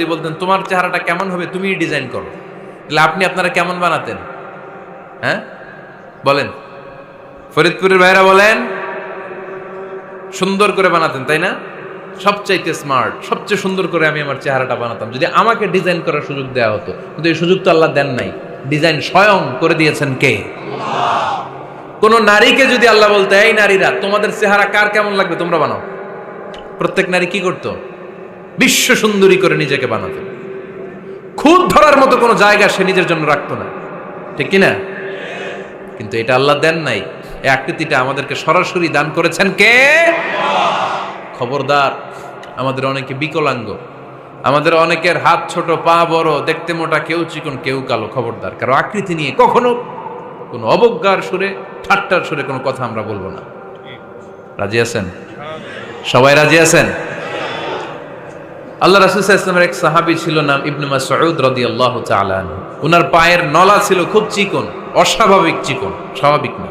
যদি বলতেন তোমার চেহারাটা কেমন হবে তুমি ডিজাইন করো, তাহলে আপনি আপনারা কেমন বানাতেন? হ্যাঁ বলেন, ফরিদপুরের ভাইরা বলেন, সুন্দর করে বানাতেন তাই না? সবচাইতে স্মার্ট, সবচেয়ে সুন্দর করে আমি আমার চেহারাটা বানাতাম যদি আমাকে ডিজাইন করার সুযোগ দেওয়া হতো। কিন্তু এই সুযোগ তো আল্লাহ দেন নাই। ডিজাইন স্বয়ং করে দিয়েছেন কে? কোন নারীকে যদি আল্লাহ বলতে, এই নারীরা তোমাদের চেহারা কার কেমন লাগবে তোমরা বানাও, প্রত্যেক নারী কি করতো? বিশ্ব সুন্দরী করে নিজেকে বানাতো। খুদ ধরার মতো কোনো জায়গা সে নিজের জন্য রাখতো না, ঠিক কিনা? কিন্তু এটা আল্লাহ দেন নাই। এই আকৃতিটা আমাদেরকে সরাসরি দান করেছেন কে? খবরদার, আমাদের অনেকে বিকলাঙ্গ, আমাদের অনেকের হাত ছোট, পা বড়, দেখতে মোটা, কেউ চিকন কেউ কালো। খবরদার, কারো আকৃতি নিয়ে কখনো কোনো অবজ্ঞার সুরে, ঠাট্টার সুরে কোনো কথা আমরা বলবো না। রাজি আছেন? সবাই রাজি আছেন? আল্লাহ রাসূল সাল্লাল্লাহু আলাইহি ওয়াসাল্লামের এক সাহাবী ছিল, নাম ইবনে মাসউদ রাদিয়াল্লাহু তাআলা আনহু। ওনার পায়ের নলা ছিল খুব চিকন, অস্বাভাবিক চিকন, স্বাভাবিক না।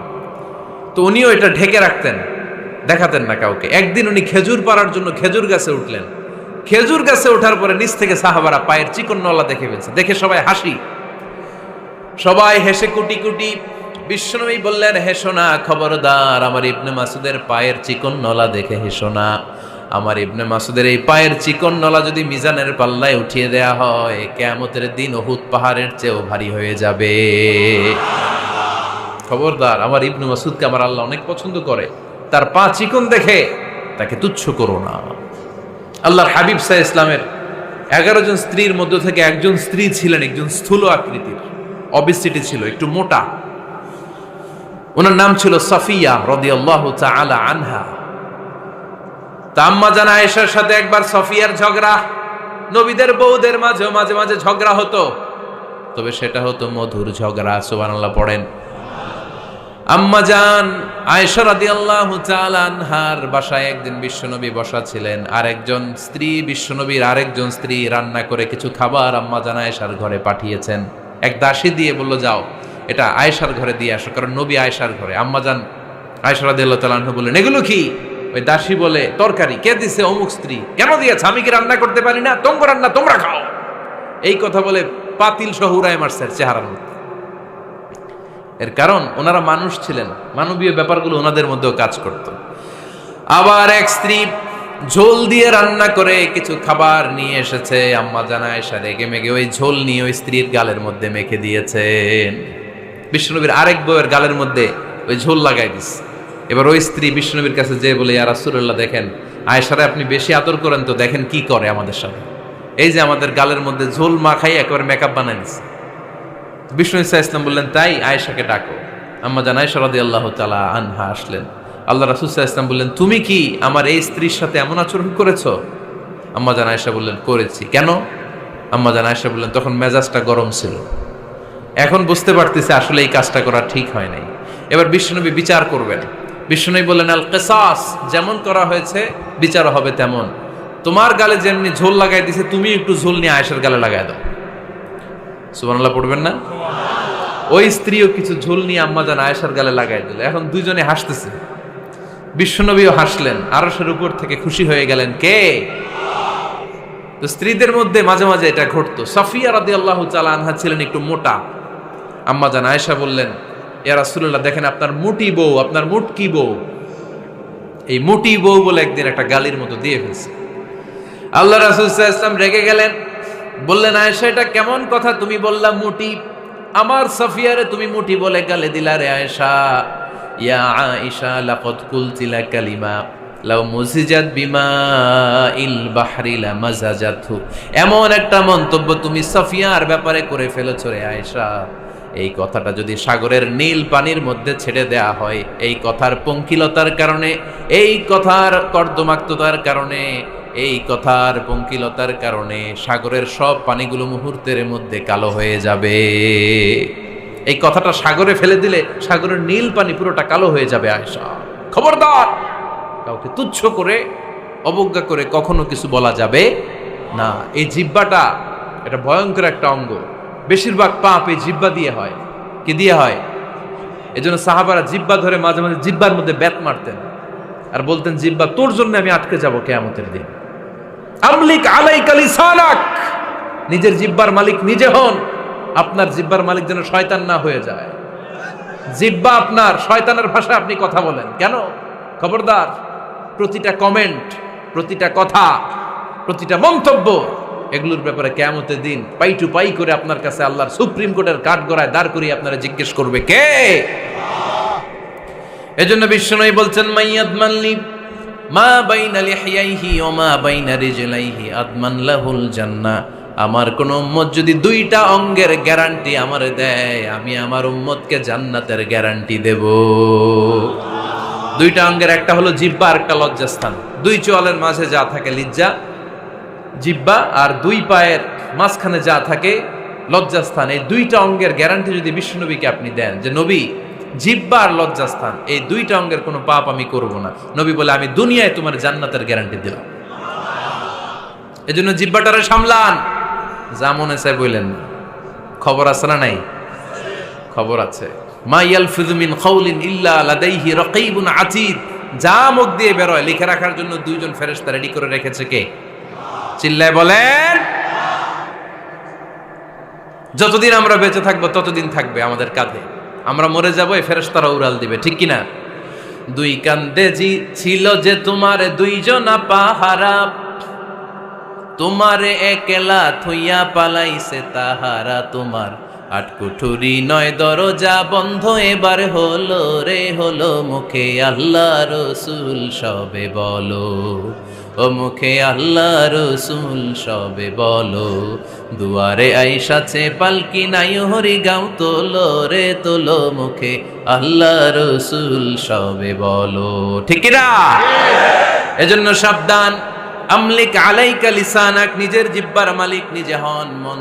তো উনিও এটা ঢেকে রাখতেন, দেখাতেন না কাউকে। একদিন উনি খেজুর পাড়ার জন্য খেজুর গাছে উঠলেন। খেজুর গাছে ওঠার পরে নিচ থেকে সাহাবারা পায়ের চিকন নলা দেখে ফেলছে। দেখে সবাই হাসি, সবাই হেসে কুটি কুটি। বিশ্বনবী বললেন, হেসো না, খবরদার, আমার ইবনে মাসুদের পায়ের চিকন নলা দেখে হেসো না। আমার ইবনে মাসুদের এই পায়ের চিকন নলা যদি মিজানের পাল্লায় উঠিয়ে দেয়া হয়, কিয়ামতের দিন উহুদ পাহাড়ের চেয়েও ভারী হয়ে যাবে। খবরদার, আমার ইবনে মাসুদকে আমার আল্লাহ অনেক পছন্দ করে, তার পা চিকন দেখে তাকে তুচ্ছ করো না। আল্লাহর হাবিব সাল্লাল্লাহু আলাইহি ইসলামের 11 জন স্ত্রীর মধ্য থেকে একজন স্ত্রী ছিলেন একজন স্থূল আকৃতির, অবিসিটি ছিল, একটু মোটা। ওনার নাম ছিল সাফিয়া রাদিয়াল্লাহু তাআলা আনহা। আম্মা জান আয়েশার সাথে একবার সাফিয়ার ঝগড়া। নবীদের বউদের মাঝে মাঝে মাঝে ঝগড়া হতো, তবে সেটা হতো মধুর ঝগড়া। সুবহানাল্লাহ পড়েন। আম্মা জান আয়েশা রাদিয়াল্লাহু তাআলা আনহার বাসায় একদিন বিশ্বনবী বসা ছিলেন। আরেকজন স্ত্রী, বিশ্বনবীর আরেকজন স্ত্রী রান্না করে কিছু খাবার আম্মা জান আয়েশার ঘরে পাঠিয়েছেন। এক দাসী দিয়ে বলল, যাও এটা আয়েশার ঘরে দিয়ে আসো, কারণ নবী আয়েশার ঘরে। আম্মা জান আয়েশা রাদিয়াল্লাহু তাআলা আনহা বললেন, এগুলো কি? ওই দাসী বলে, তরকারি। কে দিছে? অমুক স্ত্রী। কেন দিয়েছে? আমি কি রান্না করতে পারি না? তোমরা রান্না তোমরা খাও। এই কথা বলে পাতিল সহ উড়ায় মারছে চেহারার মধ্যে। এর কারণ ওনারা মানুষ ছিলেন, মানবীয় ব্যাপারগুলো ওনাদের মধ্যেও কাজ করত। আবার এক স্ত্রী ঝোল দিয়ে রান্না করে কিছু খাবার নিয়ে এসেছে। আম্মা জান আয়েশা রেগে মেগে ওই ঝোল নিয়ে ওই স্ত্রীর গালের মধ্যে মেখে দিয়েছেন। বিশ্বনবীর আরেক বউয়ের গালের মধ্যে ওই ঝোল লাগাই দিচ্ছে। এবার ওই স্ত্রী বিশ্বনবীর কাছে যেয়ে বলে, ইয়া রাসূলুল্লাহ, দেখেন আয়েশারে আপনি বেশি আদর করেন তো, দেখেন কি করে আমাদের সাথে। এই যে আমাদের গালের মধ্যে ঝোল মাখাই একেবারে মেকআপ বানাই দিচ্ছে। বিষ্ণু ইসা ইসলাম বললেন, তাই আয়েশাকে ডাকো। আম্মা জান আয়েশা রাদিয়াল্লাহু তাআলা আনহা আসলেন। আল্লাহ রাসূল সাল্লাল্লাহু আলাইহি ওয়াসাল্লাম বললেন, তুমি কি আমার এই স্ত্রীর সাথে এমন আচরণ করেছো? আম্মা জান আয়েশা বললেন, করেছি। কেন? আম্মা জান আয়েশা বললেন, তখন মেজাজটা গরম ছিল, এখন বুঝতে পারতেছি আসলে এই কাজটা করা ঠিক হয় নাই। এবার বিশ্বনবী বিচার করবেন। বিশ্বনবী বললেন, আল কিসাস, যেমন করা হয়েছে বিচার হবে তেমন। তোমার গালে যেমনি ঝোল লাগাই দিছে, তুমি একটু ঝোল নিয়ে আয়েশার গালে লাগাই দাও। সুবহানাল্লাহ পড়বেন না? ওই স্ত্রীও কিছু ঝোল নিয়ে আম্মা জান আয়েশার গালে লাগাই দিল। এখন দুইজনে হাসতেছে, বিশ্বনবীও হাসলেন, আরশের উপর থেকে খুশি হয়ে গেলেন কে? তো স্ত্রীদের মধ্যে মাঝে মাঝে এটা ঘটতো। সাফিয়া রাদিয়াল্লাহু তাআলা আনহা ছিলেন একটু মোটা। আম্মা জান আয়েশা বললেন, ইয়া রাসূলুল্লাহ, দেখেন আপনার মুটি বউ, আপনার মুটকি বউ, এই মুটি বউ বলে একদিন একটা গালির মতো দিয়ে ফেলছে। আল্লাহ রাসূল সাল্লাল্লাহু আলাইহি ওয়াসাল্লাম রেগে গেলেন, বললেন, আয়েশা এটা কেমন কথা তুমি বললা মুটি? আমার সাফিয়ারে তুমি মুটি বলে গালে দিলা রে আয়েশা। ইয়া আয়েশা লাকাদ কুলতিলা কালিমা লাউ মুজিজাত বিমাইল বাহরি লামাজাজাতহু। এমন একটা মন্তব্য তুমি সাফিয়ার ব্যাপারে করে ফেলেছো রে আয়েশা, এই কথাটা যদি সাগরের নীল পানির মধ্যে ছেড়ে দেয়া হয়, এই কথার পঙ্কিলতার কারণে, এই কথার কর্দমাক্ততার কারণে, এই কথার পঙ্কিলতার কারণে সাগরের সব পানিগুলো মুহূর্তের মধ্যে কালো হয়ে যাবে। এই কথাটা সাগরে ফেলে দিলে সাগরের নীল পানি পুরোটা কালো হয়ে যাবে। আয়েশা, খবরদার, কাউকে তুচ্ছ করে অবজ্ঞা করে কখনো কিছু বলা যাবে না। এই জিহ্বাটা এটা ভয়ঙ্কর একটা অঙ্গ। বেশিরভাগ পাপ এই জিহ্বা দিয়ে হয়। কি দিয়ে হয়? এজন্য সাহাবারা জিহ্বা ধরে মাঝে মাঝে জিহ্বার মধ্যে ব্যাত মারতেন আর বলতেন, জিহ্বা তোর জন্য আমি আটকে যাব কিয়ামতের দিন। আমলিক আলাইকা লিসানাক, নিজের জিব্বার মালিক নিজে হন। আপনার জিব্বার মালিক যেন শয়তান না হয়ে যায়। জিব্বা আপনার, শয়তানের ভাষায় আপনি কথা বলেন কেন? খবরদার, প্রতিটা কমেন্ট, প্রতিটা কথা, প্রতিটা মন্তব্য, এগুলোর ব্যাপারে কিয়ামতের দিন পাই টু পাই করে আপনার কাছে আল্লাহর সুপ্রিম কোর্টের কাঠগড়ায় দাঁড় করিয়ে আপনারা জিজ্ঞেস করবে কে? এজন্য বিশ্বনবী বলছেন, মাইয়াদমানলি মা বাইনা লিহইয়াইহি ওয়া মা বাইনা রিজলাইহি আদমান লাহুল জান্নাহ। আমার কোন উম্মত যদি দুইটা অঙ্গের গ্যারান্টি আমারে দেয়, আমি আমার উম্মতকে জান্নাতের গ্যারান্টি দেব। দুইটা অঙ্গের, একটা হলো জিহ্বা আর একটা লজ্জাস্থান। দুই চোয়ালের মাঝে যা থাকে লিজ্জা, জিহ্বা, আর দুই পায়ের মাঝখানে যা থাকে লজ্জাস্থান। এই দুইটা অঙ্গের গ্যারান্টি যদি বিশ্বনবীকে আপনি দেন যে নবী জিহ্বা আর লজ্জাস্থান এই দুইটা অঙ্গের কোনো পাপ আমি করব না, নবী বলে আমি দুনিয়ায় তোমার জান্নাতের গ্যারান্টি দিলাম। এজন্য জিহ্বাটারে সামলান, যা মনে চায় বললেন না। খবর আছে না নাই? খবর আছে। মা ইয়ালফিযু মিন কাউলিন ইল্লা লাদাইহি রাকীবুন আতীদ। যা মুখ দিয়ে বের হয় লিখে রাখার জন্য দুইজন ফেরেশতা রেডি করে রেখেছে কে? চিল্লায় বলেন। যতদিন আমরা বেঁচে থাকবো ততদিন থাকবে আমাদের কাঁধে। আমরা মরে যাবো, এই ফেরেশতারা উড়াল দিবে, ঠিক কিনা? দুই কান্দে জি ছিল যে তোমার দুইজনা পাহারা, তোমারে একলা থইয়া পালাইছে তাহারা। তোমার আটকুঠুরি নয় দরজা বন্ধ এবার হলো রে হলো, মুখে আল্লাহ রসুল সবে বলো, ও মুখে আল্লাহ রসুল সবে বলো। দুয়ারে আইসাছে পালকি নাই হরি গাও তোলো রে তোলো, মুখে আল্লাহ রসুল সবে বলো, ঠিক না? এজন্য সাবধান। আমলিক আলাইকা লিসানাক, নিজের জিহ্বার মালিক নিজে হন, মন